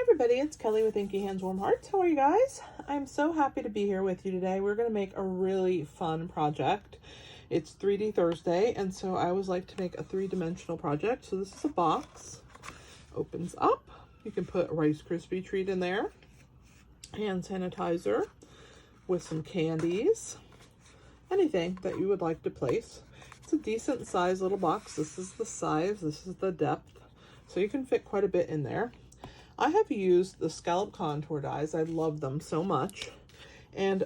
Everybody, it's Kelly with Inky Hands Warm Hearts. How are you guys? I'm so happy to be here with you today. We're going to make a really fun project. It's 3D Thursday, and so I always like to make a three-dimensional project. So this is a box. Opens up. You can put a Rice Krispie treat in there, hand sanitizer with some candies, anything that you would like to place. It's a decent sized little box. This is the size, this is the depth, so you can fit quite a bit in there. I have used the scallop contour dies. I love them so much. And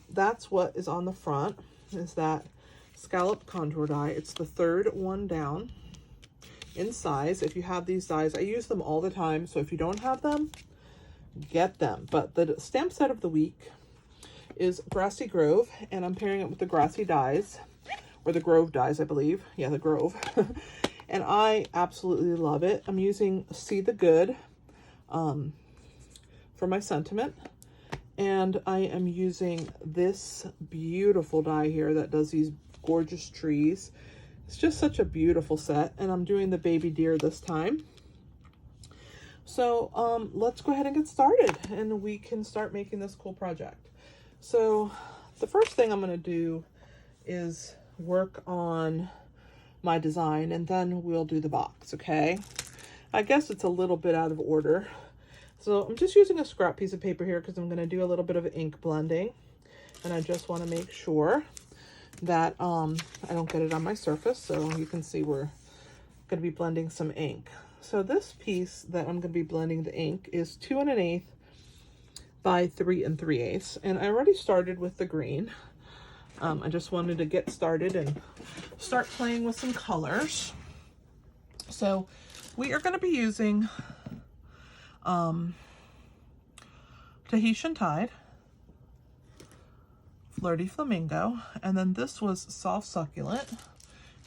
that's what is on the front, is that scallop contour die. It's the third one down in size. If you have these dies, I use them all the time. So if you don't have them, get them. But the stamp set of the week is Grassy Grove, and I'm pairing it with the Grassy dies, or the Grove dies, I believe. Yeah, the Grove. And I absolutely love it. I'm using See the Good for my sentiment, and I am using this beautiful die here that does these gorgeous trees. It's just such a beautiful set, and I'm doing the baby deer this time. So let's go ahead and get started, and we can start making this cool project. So the first thing I'm going to do is work on my design, and then we'll do the box. Okay, I guess it's a little bit out of order. So I'm just using a scrap piece of paper here because I'm going to do a little bit of ink blending, and I just want to make sure that I don't get it on my surface. So you can see we're going to be blending some ink. So this piece that I'm going to be blending the ink is 2 1/8 by 3 3/8, and I already started with the green. I just wanted to get started and start playing with some colors. So we are going to be using Tahitian Tide, Flirty Flamingo, and then this was Soft Succulent.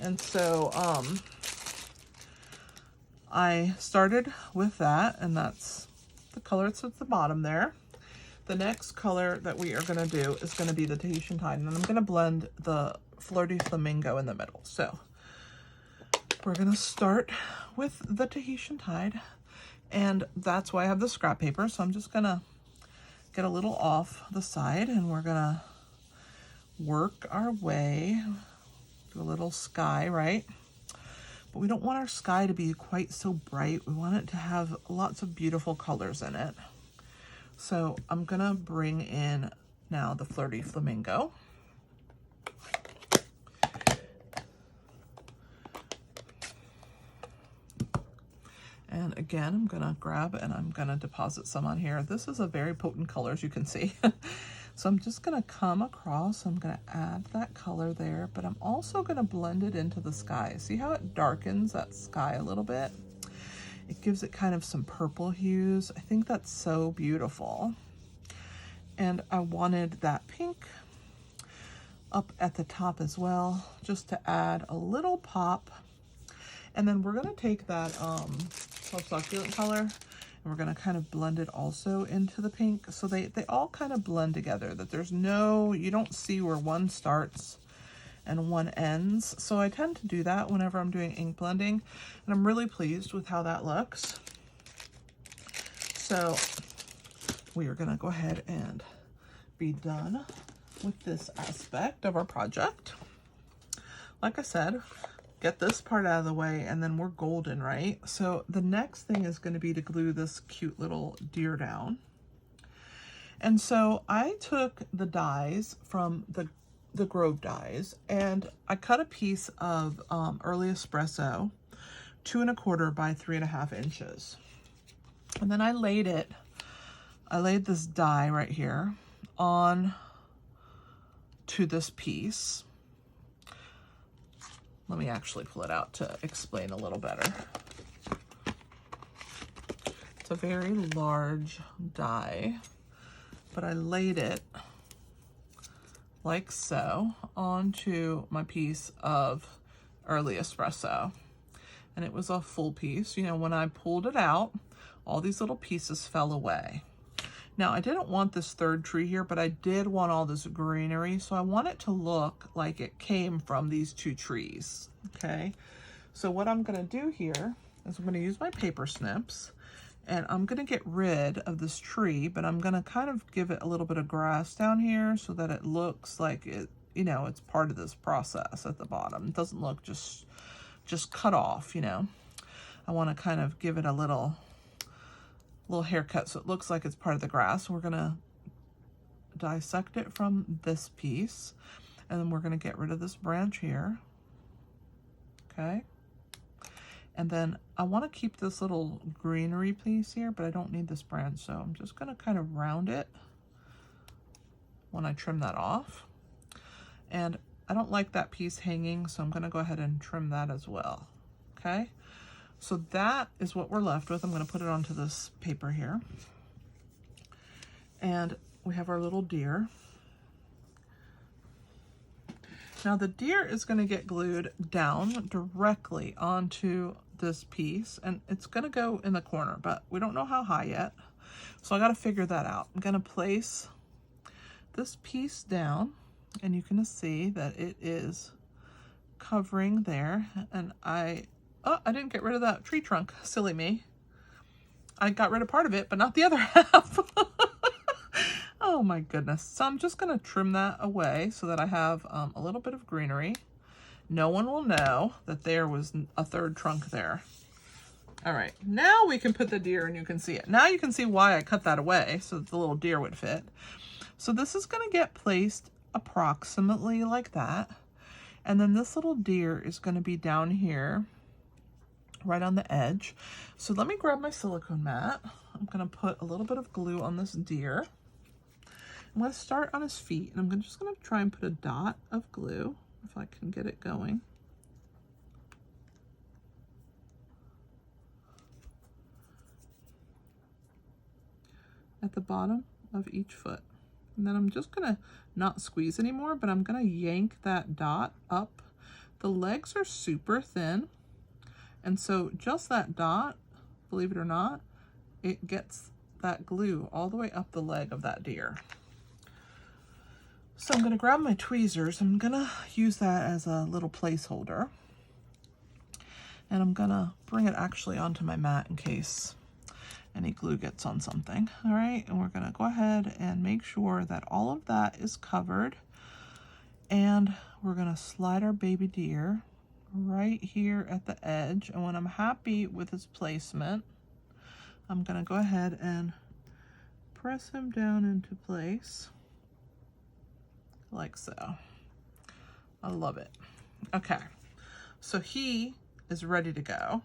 And so I started with that, and that's the color that's at the bottom there. The next color that we are going to do is going to be the Tahitian Tide, and I'm going to blend the Flirty Flamingo in the middle. So we're going to start with the Tahitian Tide, and that's why I have the scrap paper. So I'm just going to get a little off the side, and we're going to work our way, do a little sky, right? But we don't want our sky to be quite so bright. We want it to have lots of beautiful colors in it. So I'm gonna bring in now the Flirty Flamingo. And again, I'm gonna grab and I'm gonna deposit some on here. This is a very potent color, as you can see. So I'm just gonna come across, I'm gonna add that color there, but I'm also gonna blend it into the sky. See how it darkens that sky a little bit? It gives it kind of some purple hues. I think that's so beautiful. And I wanted that pink up at the top as well, just to add a little pop. And then we're gonna take that Soft Succulent color, and we're gonna kind of blend it also into the pink. So they all kind of blend together, that there's no, you don't see where one starts and one ends. So I tend to do that whenever I'm doing ink blending, and I'm really pleased with how that looks. So we are gonna go ahead and be done with this aspect of our project. Like I said, get this part out of the way, and then we're golden, right? So the next thing is gonna be to glue this cute little deer down. And so I took the dies from the Grove dies, and I cut a piece of early espresso, 2 1/4 by 3 1/2 inches. And then I laid this die right here on to this piece. Let me actually pull it out to explain a little better. It's a very large die, but I laid it like so onto my piece of early espresso, and it was a full piece. You know, when I pulled it out, all these little pieces fell away. Now I didn't want this third tree here, but I did want all this greenery, so I want it to look like it came from these 2 trees. Okay, so what I'm going to do here is I'm going to use my paper snips, And I'm gonna get rid of this tree, but I'm gonna kind of give it a little bit of grass down here so that it looks like it, you know, it's part of this process at the bottom. It doesn't look just cut off, you know. I wanna kind of give it a little haircut so it looks like it's part of the grass. We're gonna dissect it from this piece, and then we're gonna get rid of this branch here, okay? And then I wanna keep this little greenery piece here, but I don't need this branch, so I'm just gonna kind of round it when I trim that off. And I don't like that piece hanging, so I'm gonna go ahead and trim that as well, okay? So that is what we're left with. I'm gonna put it onto this paper here. And we have our little deer. Now the deer is gonna get glued down directly onto this piece, and it's gonna go in the corner, but we don't know how high yet. So I gotta figure that out. I'm gonna place this piece down, and you can see that it is covering there. And oh, I didn't get rid of that tree trunk. Silly me. I got rid of part of it, but not the other half. Oh my goodness. So I'm just going to trim that away so that I have a little bit of greenery. No one will know that there was a third trunk there. All right, now we can put the deer and you can see it. Now you can see why I cut that away so that the little deer would fit. So this is going to get placed approximately like that. And then this little deer is going to be down here, right on the edge. So let me grab my silicone mat. I'm going to put a little bit of glue on this deer. I'm going to start on his feet, and I'm just going to try and put a dot of glue, if I can get it going. At the bottom of each foot. And then I'm just going to not squeeze anymore, but I'm going to yank that dot up. The legs are super thin, and so just that dot, believe it or not, it gets that glue all the way up the leg of that deer. So I'm going to grab my tweezers. I'm going to use that as a little placeholder. And I'm going to bring it actually onto my mat in case any glue gets on something. All right, and we're going to go ahead and make sure that all of that is covered. And we're going to slide our baby deer right here at the edge. And when I'm happy with its placement, I'm going to go ahead and press him down into place. Like so. I love it. Okay, so he is ready to go.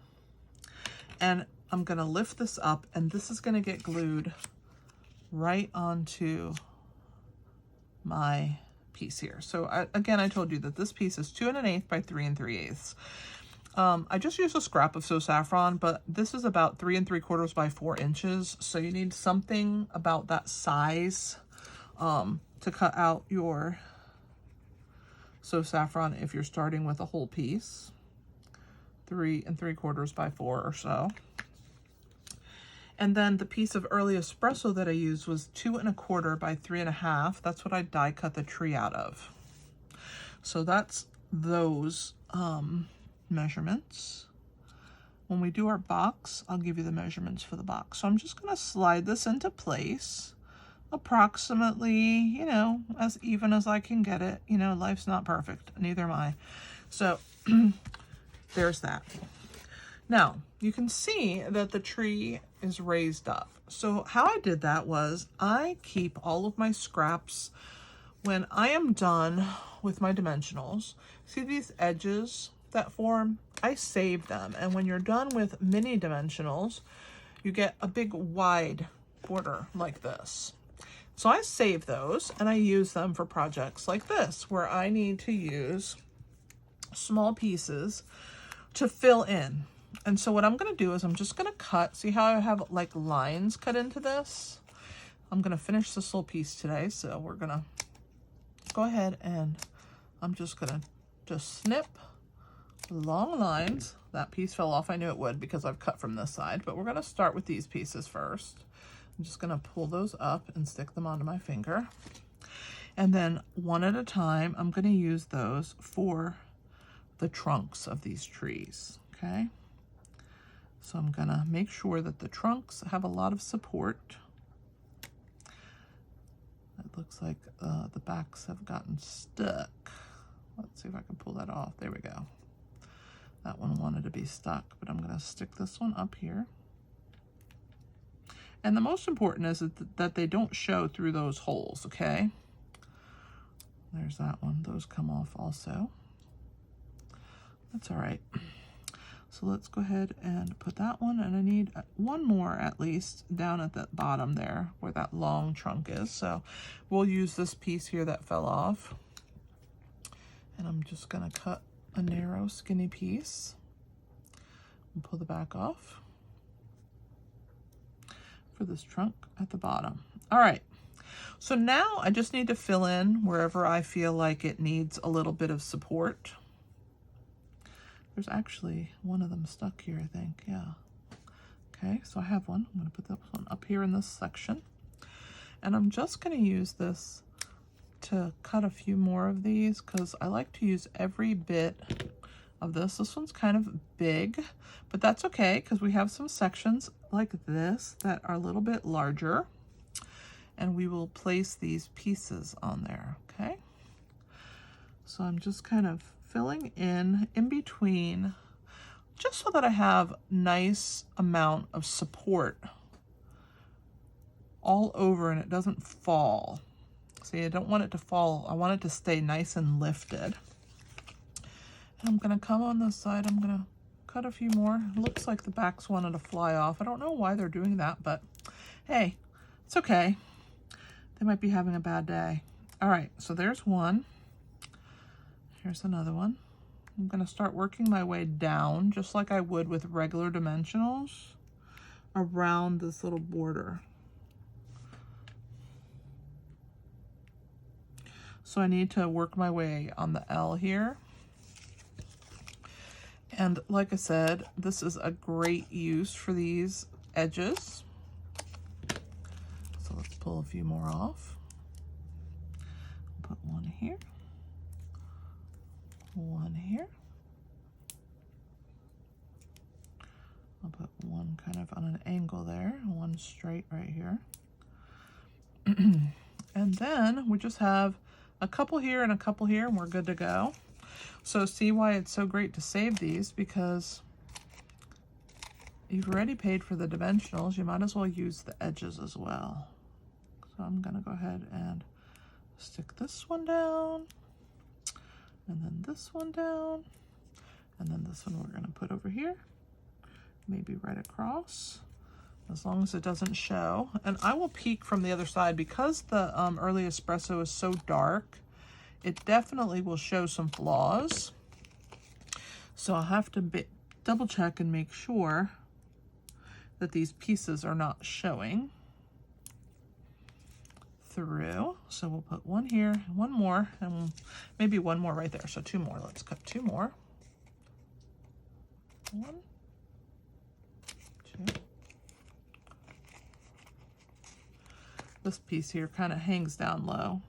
And I'm gonna lift this up, and this is gonna get glued right onto my piece here. So again, I told you that this piece is 2 1/8 by 3 3/8. I just used a scrap of So Saffron, but this is about 3 3/4 by 4 inches. So you need something about that size to cut out your So Saffron if you're starting with a whole piece. 3 3/4 by 4 or so. And then the piece of early espresso that I used was 2 1/4 by 3 1/2. That's what I die cut the tree out of. So that's those measurements. When we do our box, I'll give you the measurements for the box. So I'm just going to slide this into place approximately, you know, as even as I can get it. You know, life's not perfect, neither am I. So there's that. Now you can see that the tree is raised up. So how I did that was I keep all of my scraps when I am done with my dimensionals. See these edges that form? I save them, and when you're done with mini dimensionals, you get a big wide border like this. So I save those and I use them for projects like this, where I need to use small pieces to fill in. And so what I'm going to do is I'm just going to cut. See how I have like lines cut into this? I'm going to finish this little piece today. So we're going to go ahead and I'm just going to just snip long lines. That piece fell off. I knew it would because I've cut from this side, but we're going to start with these pieces first. I'm just going to pull those up and stick them onto my finger. And then one at a time, I'm going to use those for the trunks of these trees. Okay. So I'm gonna make sure that the trunks have a lot of support. It looks like the backs have gotten stuck. Let's see if I can pull that off. There we go. That one wanted to be stuck, but I'm gonna stick this one up here. And the most important is that they don't show through those holes, okay? There's that one. Those come off also. That's all right. So let's go ahead and put that one, and I need one more at least down at the bottom there where that long trunk is. So we'll use this piece here that fell off. And I'm just gonna cut a narrow skinny piece and pull the back off for this trunk at the bottom. All right, so now I just need to fill in wherever I feel like it needs a little bit of support. There's actually one of them stuck here, I think, yeah. Okay, so I have one. I'm gonna put that one up here in this section. And I'm just gonna use this to cut a few more of these because I like to use every bit of this. This one's kind of big, but that's okay because we have some sections like this that are a little bit larger, and we will place these pieces on there, okay? So I'm just kind of filling in between just so that I have nice amount of support all over and it doesn't fall. See, I don't want it to fall. I want it to stay nice and lifted. And I'm gonna come on this side. I'm gonna cut a few more. It looks like the backs wanted to fly off. I don't know why they're doing that, but hey, it's okay. They might be having a bad day. All right, so there's one. Here's another one. I'm gonna start working my way down just like I would with regular dimensionals around this little border. So I need to work my way on the L here. And like I said, this is a great use for these edges. So let's pull a few more off. Put one here. One here. I'll put one kind of on an angle there, one straight right here. And then we just have a couple here and a couple here, and we're good to go. So see why it's so great to save these, because you've already paid for the dimensionals. You might as well use the edges as well. So I'm gonna go ahead and stick this one down, and then this one down, and then this one we're gonna put over here, maybe right across, as long as it doesn't show. And I will peek from the other side because the early espresso is so dark. It definitely will show some flaws. So I'll have to double check and make sure that these pieces are not showing through. So we'll put one here, one more, and maybe one more right there. So two more. Let's cut two more. One, two. This piece here kind of hangs down low.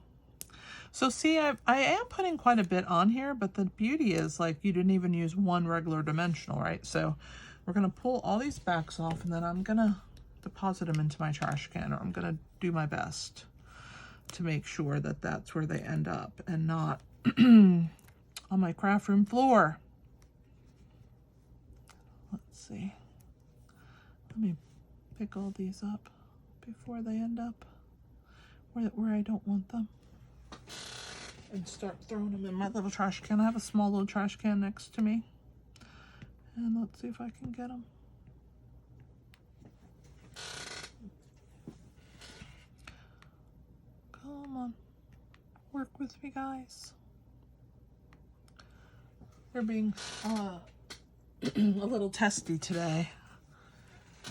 So see, I am putting quite a bit on here, but the beauty is like you didn't even use one regular dimensional, right? So we're gonna pull all these backs off, and then I'm gonna deposit them into my trash can, or I'm gonna do my best to make sure that that's where they end up and not on my craft room floor. Let's see. Let me pick all these up before they end up where I don't want them, and start throwing them in my little trash can. I have a small little trash can next to me, and let's see if I can get them. Come on, work with me, guys. They're being a little testy today.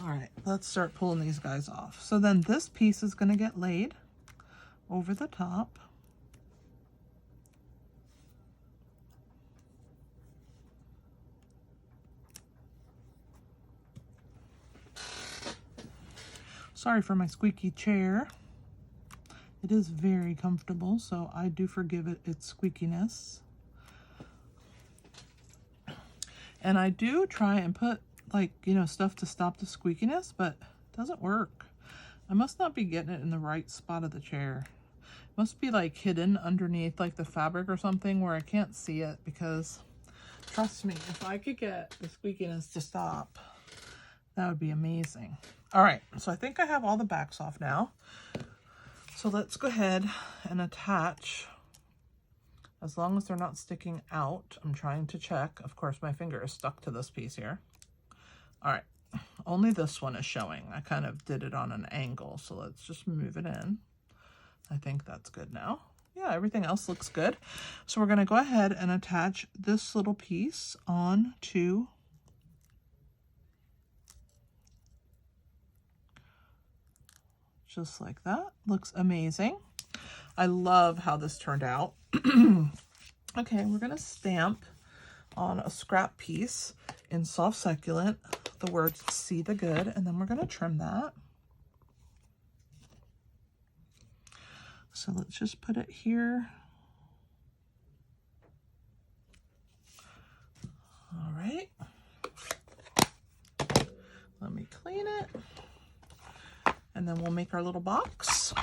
All right, let's start pulling these guys off. So then this piece is going to get laid over the top. Sorry for my squeaky chair. It is very comfortable, so I do forgive it its squeakiness. And I do try and put like, you know, stuff to stop the squeakiness, but it doesn't work. I must not be getting it in the right spot of the chair. It must be like hidden underneath like the fabric or something where I can't see it, because trust me, if I could get the squeakiness to stop, that would be amazing. All right, so I think I have all the backs off now. So let's go ahead and attach, as long as they're not sticking out. I'm trying to check. Of course, my finger is stuck to this piece here. All right, only this one is showing. I kind of did it on an angle, so let's just move it in. I think that's good now. Yeah, everything else looks good. So we're gonna go ahead and attach this little piece on to just like that. Looks amazing. I love how this turned out. Okay, we're gonna stamp on a scrap piece in soft succulent the words "See the Good," and then we're gonna trim that. So let's just put it here. All right. Let me clean it. And then we'll make our little box.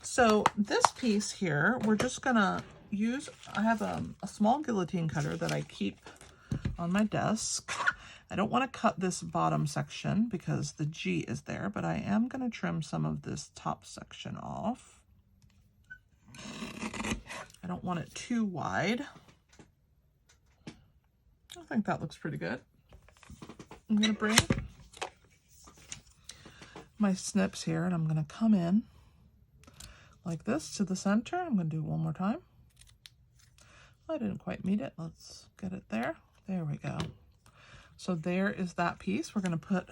So this piece here, we're just gonna use, I have a small guillotine cutter that I keep on my desk. I don't want to cut this bottom section because the G is there, but I am going to trim some of this top section off. I don't want it too wide. I think that looks pretty good. I'm going to bring my snips here and I'm going to come in like this to the center. I'm going to do it one more time. I didn't quite meet it. Let's get it there. There we go. So there is that piece. We're going to put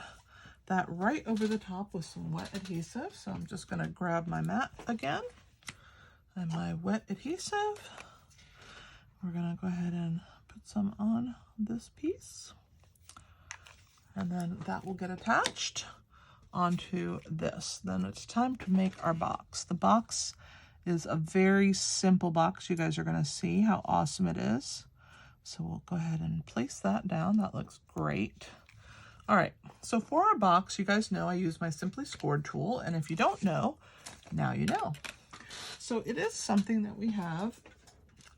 that right over the top with some wet adhesive. So I'm just going to grab my mat again and my wet adhesive. We're going to go ahead and put some on this piece. And then that will get attached onto this. Then it's time to make our box. The box is a very simple box. You guys are going to see how awesome it is. So we'll go ahead and place that down. That looks great. All right, so for our box, you guys know I use my Simply Scored tool, and if you don't know, now you know. So it is something that we have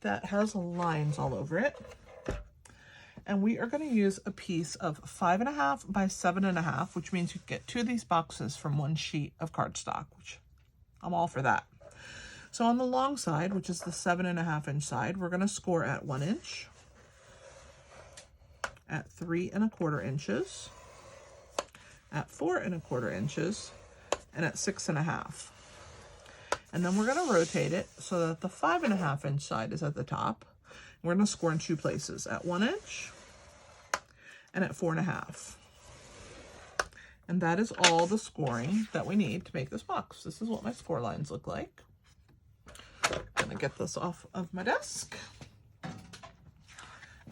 that has lines all over it. And we are going to use a piece of 5.5 by 7.5, which means you get 2 of these boxes from 1 sheet of cardstock, which I'm all for that. So on the long side, which is the 7.5 inch side, we're going to score at 1 inch, at 3.25 inches, at 4.25 inches, and at 6.5. And then we're going to rotate it so that the 5.5 inch side is at the top. We're going to score in 2 places, at 1 inch and at 4.5. And that is all the scoring that we need to make this box. This is what my score lines look like. I'm going to get this off of my desk.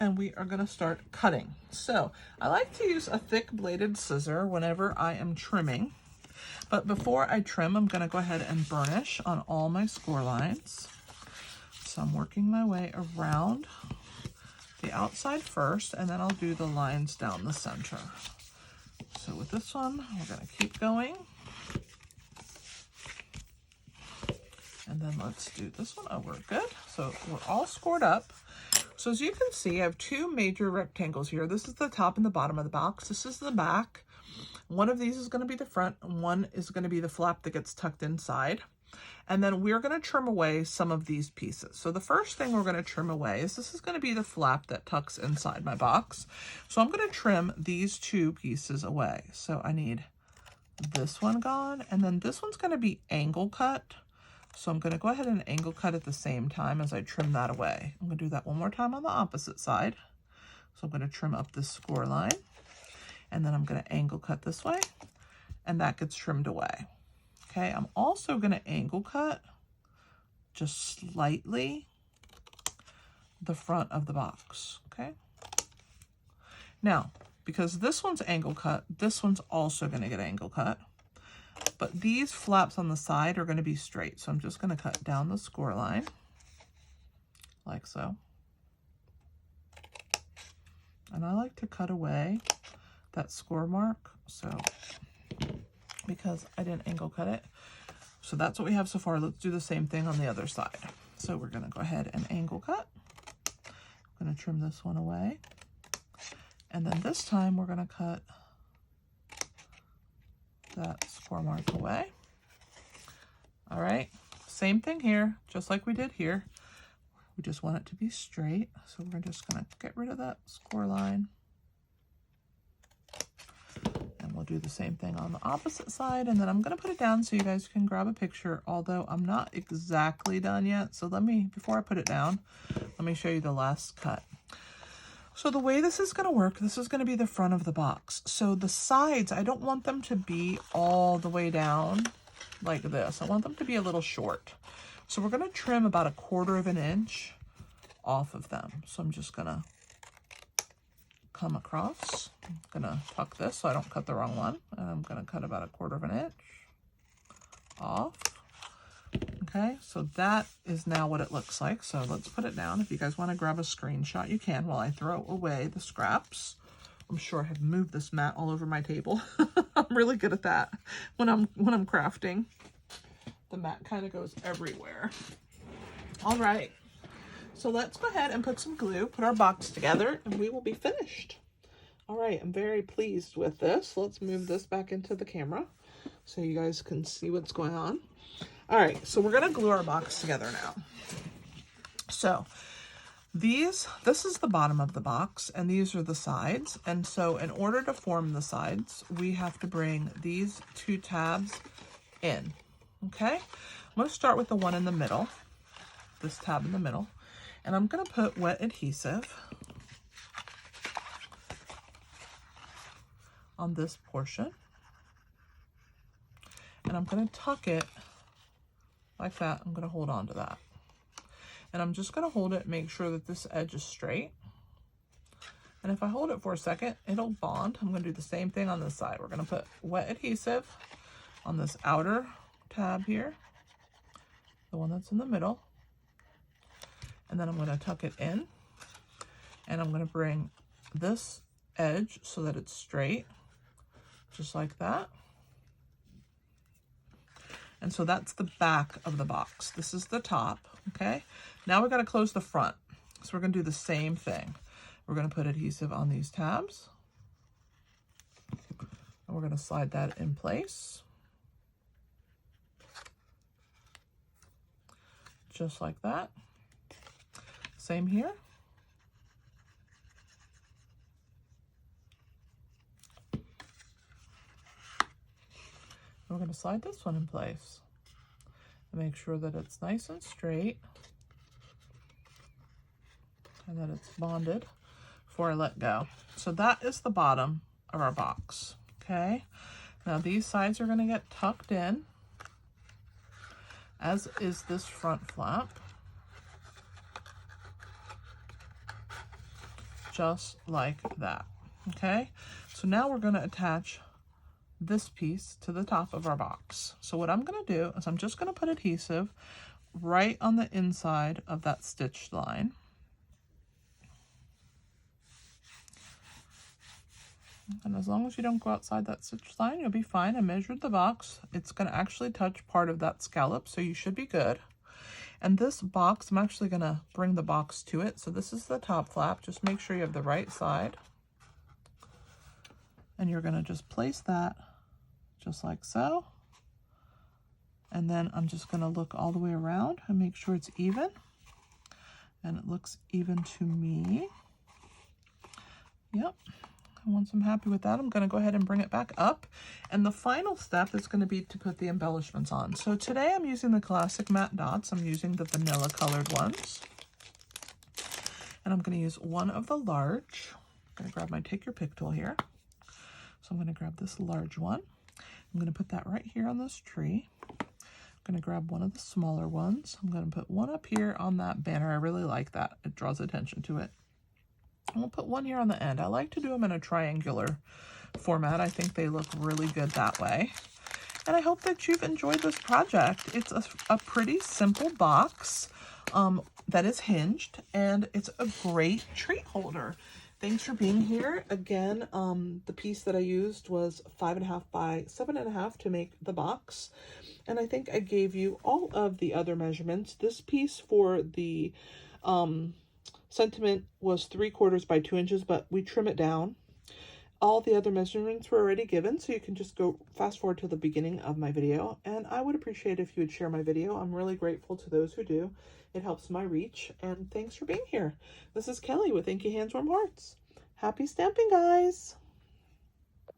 And we are going to start cutting. So I like to use a thick bladed scissor whenever I am trimming. But before I trim, I'm going to go ahead and burnish on all my score lines. So I'm working my way around the outside first, and then I'll do the lines down the center. So with this one, we're going to keep going. And then let's do this one. Oh, we're good. So we're all scored up. So as you can see, I have 2 major rectangles here. This is the top and the bottom of the box. This is the back. One of these is going to be the front, and one is going to be the flap that gets tucked inside. And then we're going to trim away some of these pieces. So the first thing we're going to trim away is this is going to be the flap that tucks inside my box. So I'm going to trim these 2 pieces away. So I need this one gone, and then this one's going to be angle cut. So I'm going to go ahead and angle cut at the same time as I trim that away. I'm going to do that one more time on the opposite side. So I'm going to trim up this score line, and then I'm going to angle cut this way, and that gets trimmed away. Okay, I'm also going to angle cut just slightly the front of the box. Okay. Now, because this one's angle cut, this one's also going to get angle cut. But these flaps on the side are going to be straight. So I'm just going to cut down the score line like so. And I like to cut away that score mark, so because I didn't angle cut it. So that's what we have so far. Let's do the same thing on the other side. So we're going to go ahead and angle cut. I'm going to trim this one away. And then this time we're going to cut that score mark away. All right, same thing here, just like we did here. We just want it to be straight. So we're just going to get rid of that score line. And we'll do the same thing on the opposite side. And then I'm going to put it down so you guys can grab a picture, although I'm not exactly done yet. So before I put it down, let me show you the last cut. So the way this is going to work, this is going to be the front of the box. So the sides, I don't want them to be all the way down like this. I want them to be a little short. So we're going to trim about 1/4 of an inch off of them. So I'm just going to come across. I'm going to tuck this so I don't cut the wrong one. And I'm going to cut about 1/4 of an inch off. Okay, so that is now what it looks like. So let's put it down. If you guys want to grab a screenshot, you can while I throw away the scraps. I'm sure I have moved this mat all over my table. I'm really good at that when I'm crafting. The mat kind of goes everywhere. All right, so let's go ahead and put some glue, put our box together, and we will be finished. All right, I'm very pleased with this. Let's move this back into the camera so you guys can see what's going on. All right, so we're gonna glue our box together now. So this is the bottom of the box, and these are the sides. And so in order to form the sides, we have to bring these 2 tabs in, okay? I'm gonna start with the one in the middle, this tab in the middle, and I'm gonna put wet adhesive on this portion. And I'm gonna tuck it like that. I'm gonna hold on to that. And I'm just gonna hold it, make sure that this edge is straight. And if I hold it for a second, it'll bond. I'm gonna do the same thing on this side. We're gonna put wet adhesive on this outer tab here, the one that's in the middle. And then I'm gonna tuck it in, and I'm gonna bring this edge so that it's straight, just like that. And so that's the back of the box. This is the top, okay? Now we're gonna close the front. So we're gonna do the same thing. We're gonna put adhesive on these tabs. And we're gonna slide that in place. Just like that. Same here. We're going to slide this one in place and make sure that it's nice and straight and that it's bonded before I let go. So that is the bottom of our box, okay? Now these sides are going to get tucked in, as is this front flap, just like that, okay? So now we're going to attach this piece to the top of our box. So what I'm going to do is I'm just going to put adhesive right on the inside of that stitched line. And as long as you don't go outside that stitched line, you'll be fine. I measured the box. It's going to actually touch part of that scallop, so you should be good. And this box, I'm actually going to bring the box to it. So this is the top flap. Just make sure you have the right side. And you're going to just place that just like so. And then I'm just going to look all the way around and make sure it's even. And it looks even to me. Yep. And once I'm happy with that, I'm going to go ahead and bring it back up. And the final step is going to be to put the embellishments on. So today I'm using the classic matte dots. I'm using the vanilla colored ones. And I'm going to use one of the large. I'm going to grab my take your pick tool here. So I'm going to grab this large one. I'm going to put that right here on this tree. I'm going to grab one of the smaller ones. I'm going to put one up here on that banner. I really like that. It draws attention to it. And we'll put one here on the end. I like to do them in a triangular format. I think they look really good that way. And I hope that you've enjoyed this project. It's a pretty simple box that is hinged, and it's a great treat holder. Thanks for being here. Again, the piece that I used was 5.5 by 7.5 to make the box. And I think I gave you all of the other measurements. This piece for the sentiment was 3/4 by 2 inches, but we trim it down. All the other measurements were already given, so you can just go fast forward to the beginning of my video. And I would appreciate if you would share my video. I'm really grateful to those who do. It helps my reach. And thanks for being here. This is Kelly with Inky Hands Warm Hearts. Happy stamping, guys!